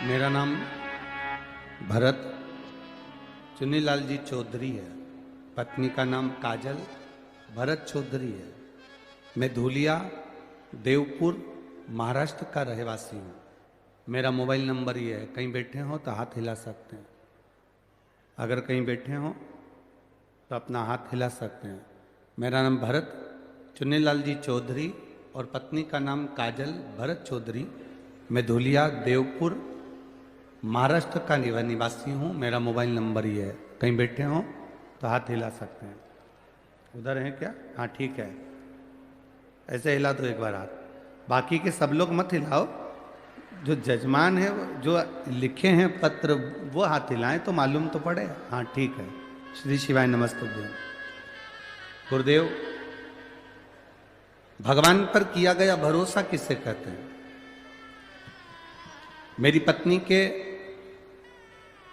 मेरा नाम भरत चुन्नीलाल जी चौधरी है। पत्नी का नाम काजल भरत चौधरी है। मैं धूलिया देवपुर महाराष्ट्र का रहवासी हूँ। मेरा मोबाइल नंबर ये है, कहीं बैठे हो तो हाथ हिला सकते हैं। अगर कहीं बैठे हो तो अपना हाथ हिला सकते हैं। मेरा नाम भरत चुन्नीलाल जी चौधरी और पत्नी का नाम काजल भरत चौधरी। मैं धूलिया देवपुर महाराष्ट्र का निवासी हूँ। मेरा मोबाइल नंबर ये है, कहीं बैठे हो तो हाथ हिला सकते हैं। उधर हैं क्या? हाँ ठीक है, ऐसे हिला दो एक बार हाथ। बाकी के सब लोग मत हिलाओ, जो जजमान है जो लिखे हैं पत्र वो हाथ हिलाएं तो मालूम तो पड़े। हाँ ठीक है। श्री शिवाय नमस्तुभ्यं। गुरुदेव, भगवान पर किया गया भरोसा किसे कहते हैं? मेरी पत्नी के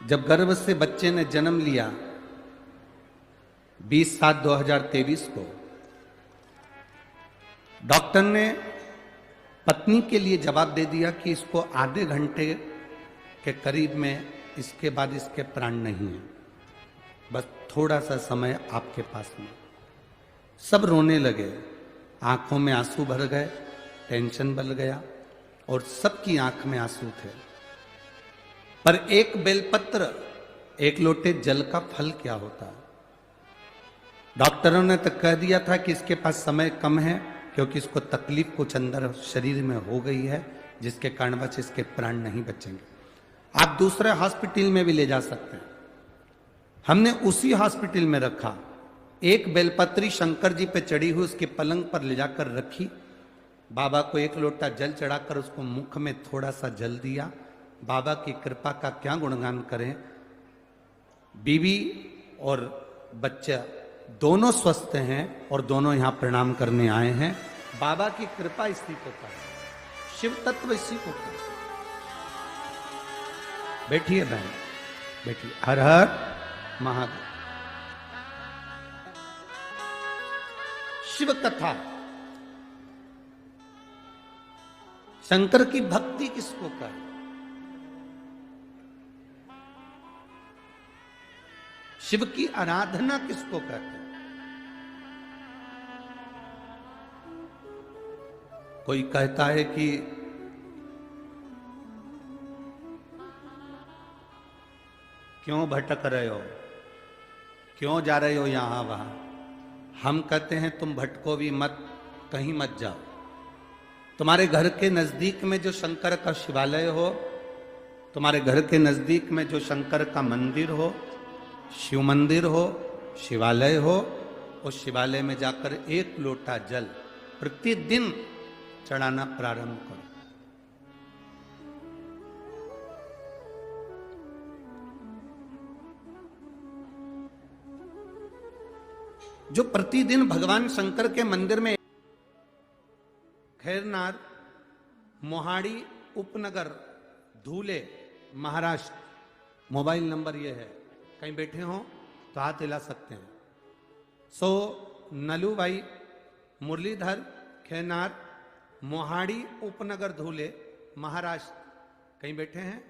जब गर्भ से बच्चे ने जन्म लिया 20/7/2023 को, डॉक्टर ने पत्नी के लिए जवाब दे दिया कि इसको आधे घंटे के करीब में इसके बाद इसके प्राण नहीं है, बस थोड़ा सा समय आपके पास में। सब रोने लगे, आंखों में आंसू भर गए, टेंशन बढ़ गया और सबकी आंख में आंसू थे। पर एक बेलपत्र, एक लोटे जल का फल क्या होता है? डॉक्टरों ने तो कह दिया था कि इसके पास समय कम है क्योंकि इसको तकलीफ कुछ अंदर शरीर में हो गई है जिसके कारणवश इसके प्राण नहीं बचेंगे। आप दूसरे हॉस्पिटल में भी ले जा सकते हैं। हमने उसी हॉस्पिटल में रखा। एक बेलपत्री शंकर जी पे चढ़ी हुई उसके पलंग पर ले जाकर रखी। बाबा को एक लोटा जल चढ़ाकर उसको मुख में थोड़ा सा जल दिया। बाबा की कृपा का क्या गुणगान करें। बीवी और बच्चा दोनों स्वस्थ हैं और दोनों यहां प्रणाम करने आए हैं। बाबा की कृपा इसी को करें, शिव तत्व इसी को करें। बैठिए बहन, बैठिए। हर हर महादेव। शिव कथा, शंकर की भक्ति किसको करें? शिव की आराधना किसको कहते हैं? कोई कहता है कि क्यों भटक रहे हो, क्यों जा रहे हो यहां वहां। हम कहते हैं तुम भटको भी मत, कहीं मत जाओ। तुम्हारे घर के नजदीक में जो शंकर का शिवालय हो, तुम्हारे घर के नजदीक में जो शंकर का मंदिर हो, शिव मंदिर हो, शिवालय हो, उस शिवालय में जाकर एक लोटा जल प्रतिदिन चढ़ाना प्रारंभ करो। जो प्रतिदिन भगवान शंकर के मंदिर में, खैरनार, मोहाड़ी उपनगर, धूले, महाराष्ट्र। मोबाइल नंबर यह है, कहीं बैठे हो तो हाथ हिला सकते हैं। नलू भाई, मुरलीधर, खैरनार, मोहाड़ी उपनगर, धूले, महाराष्ट्र। कहीं बैठे हैं?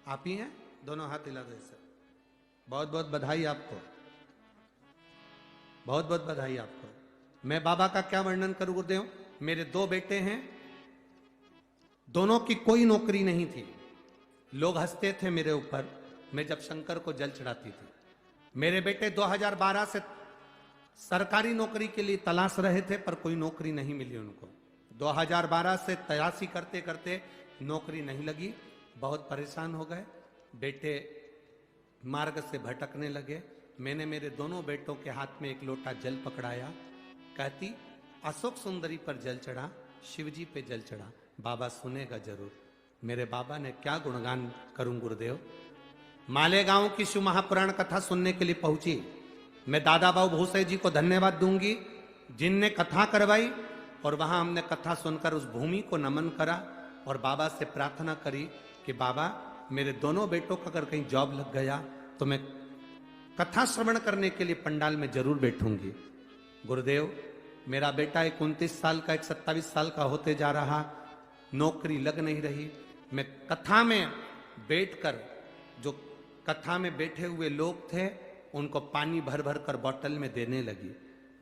आप ही हैं? दोनों हाथ हिला दे सर। बहुत बहुत बधाई आपको, बहुत बहुत बधाई आपको। मैं बाबा का क्या वर्णन करूं गुरुदेव। मेरे दो बेटे हैं, दोनों की कोई नौकरी नहीं थी। लोग हंसते थे मेरे ऊपर मैं जब शंकर को जल चढ़ाती थी। मेरे बेटे 2012 से सरकारी नौकरी के लिए तलाश रहे थे पर कोई नौकरी नहीं मिली उनको। 2012 से तलाशी करते करते नौकरी नहीं लगी, बहुत परेशान हो गए। बेटे मार्ग से भटकने लगे। मैंने मेरे दोनों बेटों के हाथ में एक लोटा जल पकड़ाया। कहती अशोक सुंदरी पर जल चढ़ा, शिवजी पे जल चढ़ा, बाबा सुनेगा जरूर। मेरे बाबा ने क्या गुणगान करूं गुरुदेव। मालेगांव की शिव महापुराण कथा सुनने के लिए पहुंची। मैं दादा बाबू भूसे जी को धन्यवाद दूंगी जिनने कथा करवाई, और वहां हमने कथा सुनकर उस भूमि को नमन करा और बाबा से प्रार्थना करी कि बाबा मेरे दोनों बेटों का अगर कहीं जॉब लग गया तो मैं कथा श्रवण करने के लिए पंडाल में जरूर बैठूंगी। गुरुदेव, मेरा बेटा एक 29 साल का, एक 27 साल का होते जा रहा, नौकरी लग नहीं रही। मैं कथा में बैठकर, जो कथा में बैठे हुए लोग थे उनको पानी भर भर कर बोतल में देने लगी।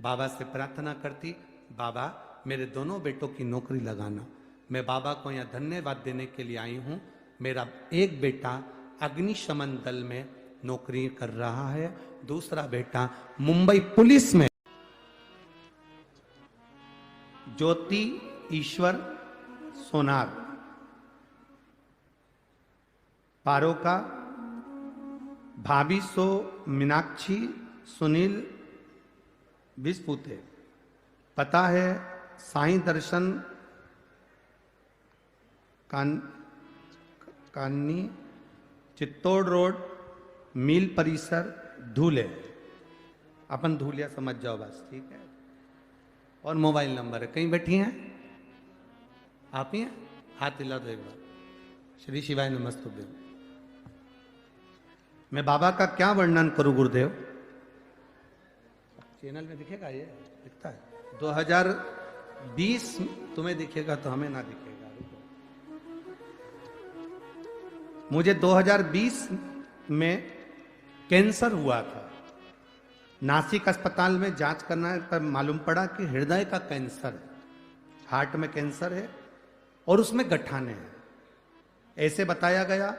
बाबा से प्रार्थना करती, बाबा मेरे दोनों बेटों की नौकरी लगाना। मैं बाबा को यहाँ धन्यवाद देने के लिए आई हूँ। मेरा एक बेटा अग्निशमन दल में नौकरी कर रहा है, दूसरा बेटा मुंबई पुलिस में। ज्योति ईश्वर सोनार, पारोका, भाभी सो मीनाक्षी सुनील विस्पुते। पता है साईं दर्शन कान्नी, चित्तौड़ रोड, मील परिसर, धूले। अपन धूलिया समझ जाओ बस, ठीक है। और मोबाइल नंबर है। कहीं बैठी हैं आप? ही हैं? हाथ हिला दो एक बार। श्री शिवाय नमस्तुभ्यं। मैं बाबा का क्या वर्णन करूं गुरुदेव? चैनल में दिखेगा, ये दिखता है। 2020 तुम्हें दिखेगा तो हमें ना दिखेगा। मुझे 2020 में कैंसर हुआ था। नासिक अस्पताल में जांच करना पर मालूम पड़ा कि हृदय का कैंसर है, हार्ट में कैंसर है और उसमें गठाने हैं, ऐसे बताया गया।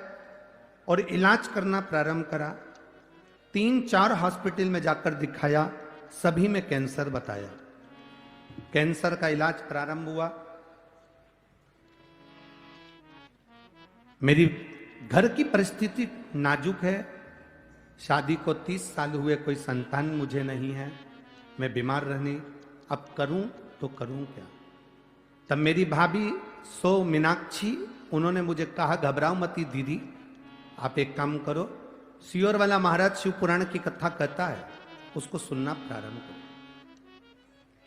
और इलाज करना प्रारंभ करा। 3-4 हॉस्पिटल में जाकर दिखाया, सभी में कैंसर बताया। कैंसर का इलाज प्रारंभ हुआ। मेरी घर की परिस्थिति नाजुक है। शादी को 30 साल हुए, कोई संतान मुझे नहीं है। मैं बीमार रहनी, अब करूं तो करूं क्या? तब मेरी भाभी सो मीनाक्षी, उन्होंने मुझे कहा घबराओ मती दीदी, आप एक काम करो, सियोर वाला महाराज शिव पुराण की कथा कहता है, उसको सुनना प्रारंभ करो।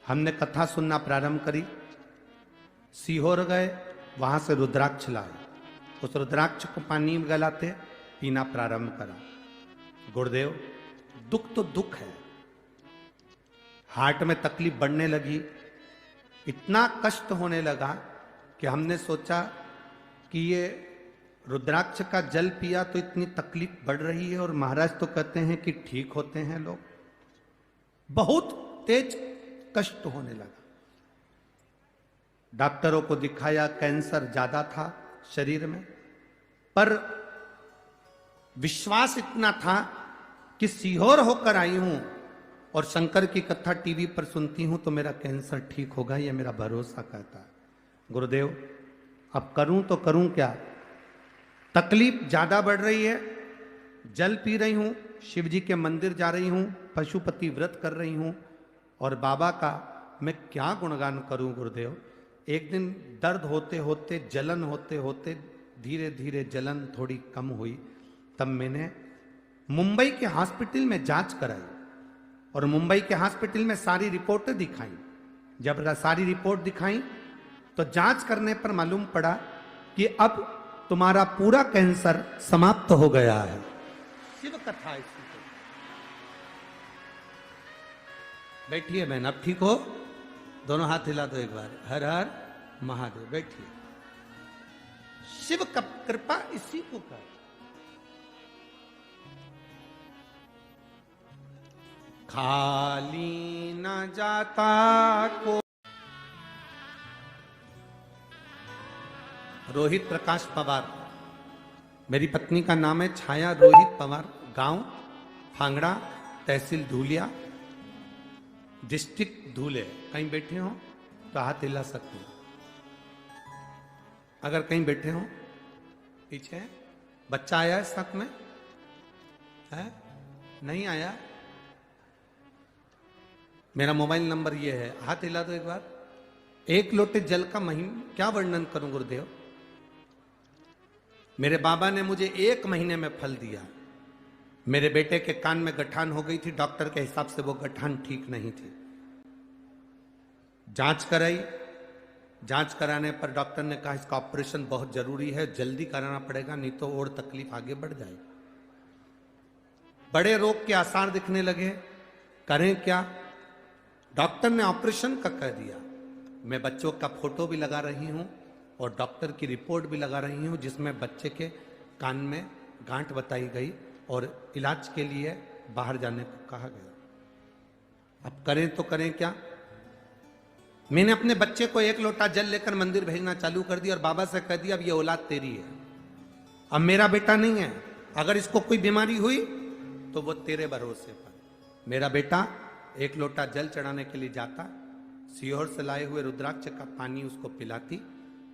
हमने कथा सुनना प्रारंभ करी। सीहोर गए, वहां से रुद्राक्ष लाए। उस रुद्राक्ष को पानी में गलाते पीना प्रारंभ करा। गुरुदेव दुख तो दुख है, हार्ट में तकलीफ बढ़ने लगी, इतना कष्ट होने लगा कि हमने सोचा कि ये रुद्राक्ष का जल पिया तो इतनी तकलीफ बढ़ रही है, और महाराज तो कहते हैं कि ठीक होते हैं लोग। बहुत तेज कष्ट होने लगा। डॉक्टरों को दिखाया, कैंसर ज्यादा था शरीर में, पर विश्वास इतना था कि सीहोर होकर आई हूं और शंकर की कथा टीवी पर सुनती हूं तो मेरा कैंसर ठीक होगा, यह मेरा भरोसा कहता है। गुरुदेव अब करूं तो करूं क्या? तकलीफ ज्यादा बढ़ रही है। जल पी रही हूं, शिव जी के मंदिर जा रही हूं, पशुपति व्रत कर रही हूं, और बाबा का मैं क्या गुणगान करूं गुरुदेव? एक दिन दर्द होते होते, जलन होते होते धीरे धीरे जलन थोड़ी कम हुई। तब मैंने मुंबई के हॉस्पिटल में जांच कराई और मुंबई के हॉस्पिटल में सारी रिपोर्टें दिखाई। जब सारी रिपोर्ट दिखाई तो जांच करने पर मालूम पड़ा कि अब तुम्हारा पूरा कैंसर समाप्त हो गया है। शिव कथा इसकी। बैठिए बहन, अब ठीक हो? दोनों हाथ हिला दो एक बार। हर हर महादेव। बैठिए। शिव का कृपा इसी को कर। खाली न जाता को। रोहित प्रकाश पवार, मेरी पत्नी का नाम है छाया रोहित पवार। गांव फांगड़ा, तहसील धूलिया, डिस्ट्रिक्ट धूले। कहीं बैठे हो तो हाथ हिला सकते हो। अगर कहीं बैठे हो, पीछे बच्चा आया है साथ में है? नहीं आया? मेरा मोबाइल नंबर ये है, हाथ हिला दो एक बार। एक लोटे जल का महीना क्या वर्णन करूं गुरुदेव? मेरे बाबा ने मुझे 1 महीने में फल दिया। मेरे बेटे के कान में गठान हो गई थी, डॉक्टर के हिसाब से वो गठान ठीक नहीं थी। जांच कराई, जांच कराने पर डॉक्टर ने कहा इसका ऑपरेशन बहुत जरूरी है, जल्दी कराना पड़ेगा, नहीं तो और तकलीफ आगे बढ़ जाएगी। बड़े रोग के आसार दिखने लगे, करें क्या? डॉक्टर ने ऑपरेशन का कह दिया। मैं बच्चों का फोटो भी लगा रही हूं और डॉक्टर की रिपोर्ट भी लगा रही हूं जिसमें बच्चे के कान में गांठ बताई गई और इलाज के लिए बाहर जाने को कहा गया। अब करें तो करें क्या। मैंने अपने बच्चे को 1 लोटा जल लेकर मंदिर भेजना चालू कर दिया और बाबा से कह दिया अब ये औलाद तेरी है, अब मेरा बेटा नहीं है। अगर इसको कोई बीमारी हुई तो वो तेरे भरोसे पर। मेरा बेटा 1 लोटा जल चढ़ाने के लिए जाता, सीहोर से लाए हुए रुद्राक्ष का पानी उसको पिलाती,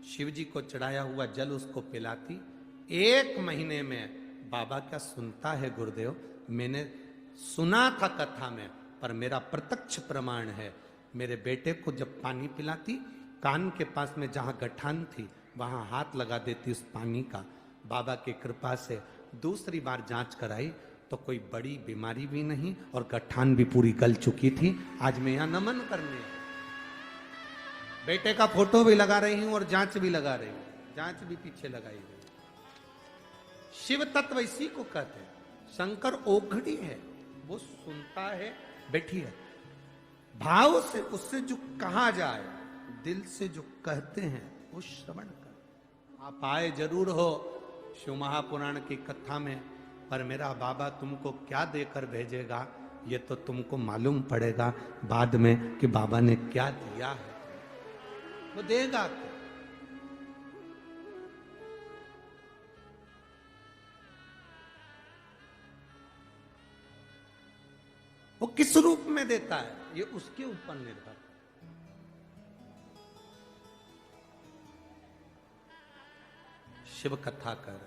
शिव जी को चढ़ाया हुआ जल उसको पिलाती। 1 महीने में बाबा क्या सुनता है गुरुदेव, मैंने सुना था कथा में, पर मेरा प्रत्यक्ष प्रमाण है। मेरे बेटे को जब पानी पिलाती, कान के पास में जहां गठान थी वहां हाथ लगा देती उस पानी का। बाबा की कृपा से दूसरी बार जांच कराई तो कोई बड़ी बीमारी भी नहीं और गठान भी पूरी गल चुकी थी। आज मैं यहां नमन करने, बेटे का फोटो भी लगा रही हूं और जांच भी लगा रही हूं, जांच भी पीछे लगाई गई। शिव तत्व इसी को कहते हैं। शंकर ओघड़ी है, वो सुनता है, बैठी है, भाव से उससे जो कहा जाए, दिल से जो कहते हैं वो श्रवण कर। आप आए जरूर हो शिव महापुराण की कथा में, पर मेरा बाबा तुमको क्या देकर भेजेगा ये तो तुमको मालूम पड़ेगा बाद में कि बाबा ने क्या दिया है। वो देगा क्या? वो किस रूप में देता है ये उसके ऊपर निर्भर। शिव कथा कर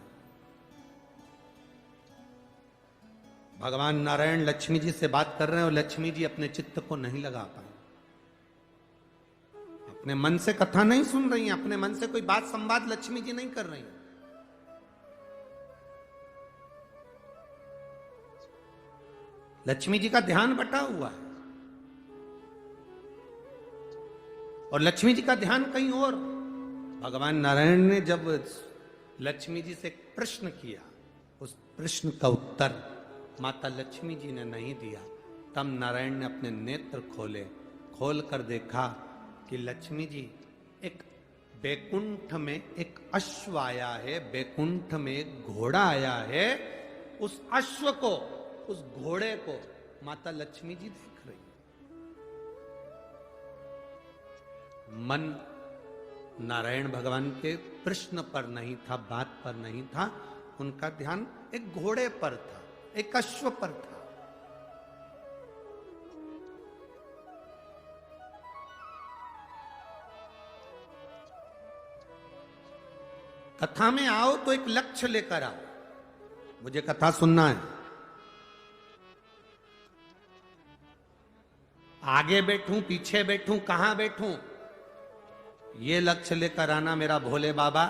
भगवान नारायण लक्ष्मी जी से बात कर रहे हैं और लक्ष्मी जी अपने चित्त को नहीं लगा पाए, अपने मन से कथा नहीं सुन रही हैं, अपने मन से कोई बात संवाद लक्ष्मी जी नहीं कर रही हैं। लक्ष्मी जी का ध्यान बटा हुआ है और लक्ष्मी जी का ध्यान कहीं और। भगवान नारायण ने जब लक्ष्मी जी से एक प्रश्न किया, उस प्रश्न का उत्तर माता लक्ष्मी जी ने नहीं दिया, तब नारायण ने अपने नेत्र खोले, खोल कर देखा कि लक्ष्मी जी एक बैकुंठ में एक अश्व आया है, बैकुंठ में एक घोड़ा आया है। उस अश्व को, उस घोड़े को माता लक्ष्मी जी देख रही। मन नारायण भगवान के प्रश्न पर नहीं था, बात पर नहीं था, उनका ध्यान एक घोड़े पर था, एक अश्व पर था। कथा में आओ तो एक लक्ष्य लेकर आओ, मुझे कथा सुनना है। आगे बैठूं, पीछे बैठूं, कहां बैठूं, ये लक्ष्य लेकर आना मेरा भोले बाबा।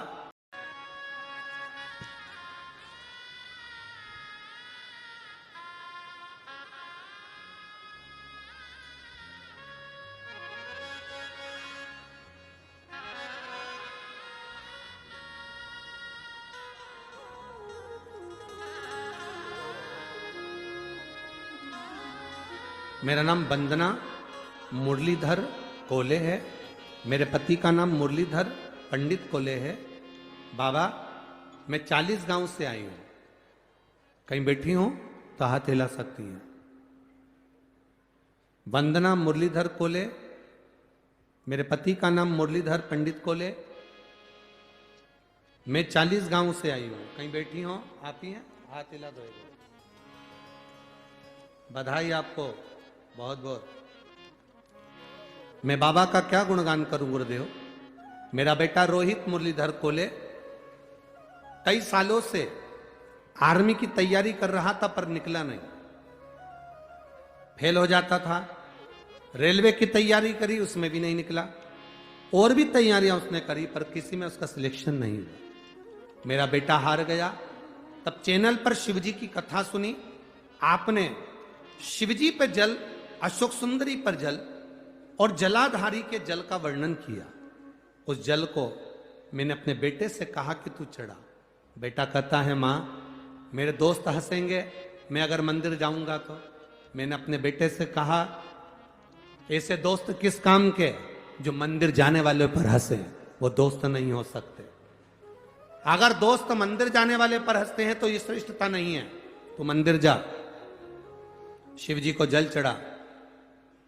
मेरा नाम वंदना मुरलीधर कोले है, मेरे पति का नाम मुरलीधर पंडित कोले है। बाबा मैं 40 गांव से आई हूं, कहीं बैठी हूं तो हाथ हिला सकती हैं। वंदना मुरलीधर कोले, मेरे पति का नाम मुरलीधर पंडित कोले, मैं 40 गांव से आई हूं, कहीं बैठी हो आप ही हैं, हाथ हिला दो। बधाई आपको बहुत बहुत। मैं बाबा का क्या गुणगान करूं गुरुदेव। मेरा बेटा रोहित मुरलीधर कोले कई सालों से आर्मी की तैयारी कर रहा था पर निकला नहीं, फेल हो जाता था। रेलवे की तैयारी करी, उसमें भी नहीं निकला, और भी तैयारियां उसने करी पर किसी में उसका सिलेक्शन नहीं हुआ। मेरा बेटा हार गया। तब चैनल पर शिवजी की कथा सुनी, आपने शिवजी पे जल, अशोक सुंदरी पर जल और जलाधारी के जल का वर्णन किया। उस जल को मैंने अपने बेटे से कहा कि तू चढ़ा। बेटा कहता है मां मेरे दोस्त हंसेंगे मैं अगर मंदिर जाऊंगा तो। मैंने अपने बेटे से कहा ऐसे दोस्त किस काम के जो मंदिर जाने वाले पर हंसे। वो दोस्त नहीं हो सकते। अगर दोस्त मंदिर जाने वाले पर हंसते हैं तो ये श्रेष्ठता नहीं है। तू मंदिर जा, शिव जी को जल चढ़ा,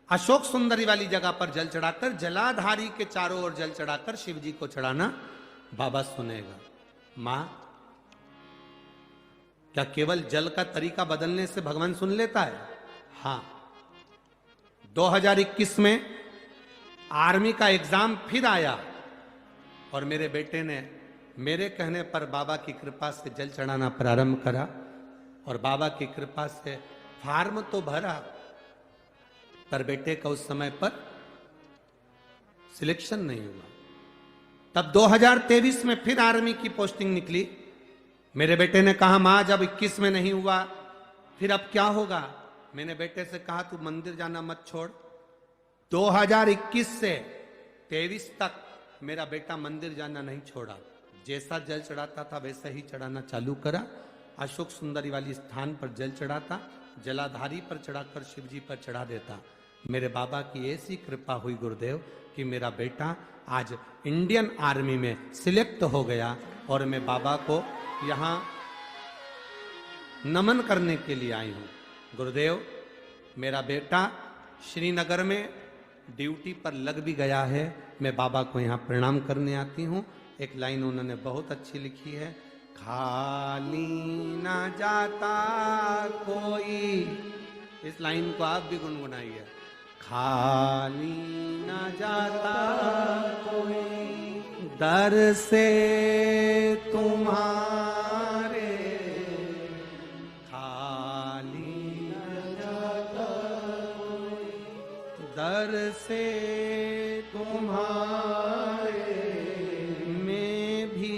अशोक सुंदरी वाली जगह पर जल चढ़ाकर, जलाधारी के चारों ओर जल चढ़ाकर शिव जी को चढ़ाना, बाबा सुनेगा। मां, क्या केवल जल का तरीका बदलने से भगवान सुन लेता है? हां। 2021 में आर्मी का एग्जाम फिर आया और मेरे बेटे ने मेरे कहने पर बाबा की कृपा से जल चढ़ाना प्रारंभ करा और बाबा की कृपा से फार्म तो भरा, पर बेटे का उस समय पर सिलेक्शन नहीं हुआ। तब 2023 में फिर आर्मी की पोस्टिंग निकली। मेरे बेटे ने कहा, मां जब 21 में नहीं हुआ फिर अब क्या होगा? मैंने बेटे से कहा, तू मंदिर जाना मत छोड़। 2021 से 23 तक मेरा बेटा मंदिर जाना नहीं छोड़ा। जैसा जल चढ़ाता था वैसा ही चढ़ाना चालू करा। अशोक सुंदरी वाली स्थान पर जल चढ़ाता, जलाधारी पर चढ़ाकर शिव जी पर चढ़ा देता। मेरे बाबा की ऐसी कृपा हुई गुरुदेव कि मेरा बेटा आज इंडियन आर्मी में सिलेक्ट हो गया और मैं बाबा को यहां नमन करने के लिए आई हूं। गुरुदेव, मेरा बेटा श्रीनगर में ड्यूटी पर लग भी गया है। मैं बाबा को यहां प्रणाम करने आती हूं। एक लाइन उन्होंने बहुत अच्छी लिखी है, खाली ना जाता कोई। इस लाइन को आप भी गुनगुनाइए। खाली ना जाता कोई दर से तुम्हारे, खाली ना जाता कोई दर से तुम्हारे, मैं भी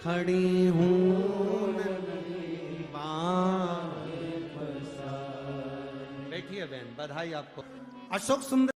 खड़ी हूँ बैठिए बहन, बधाई आपको। अशोक सुंदर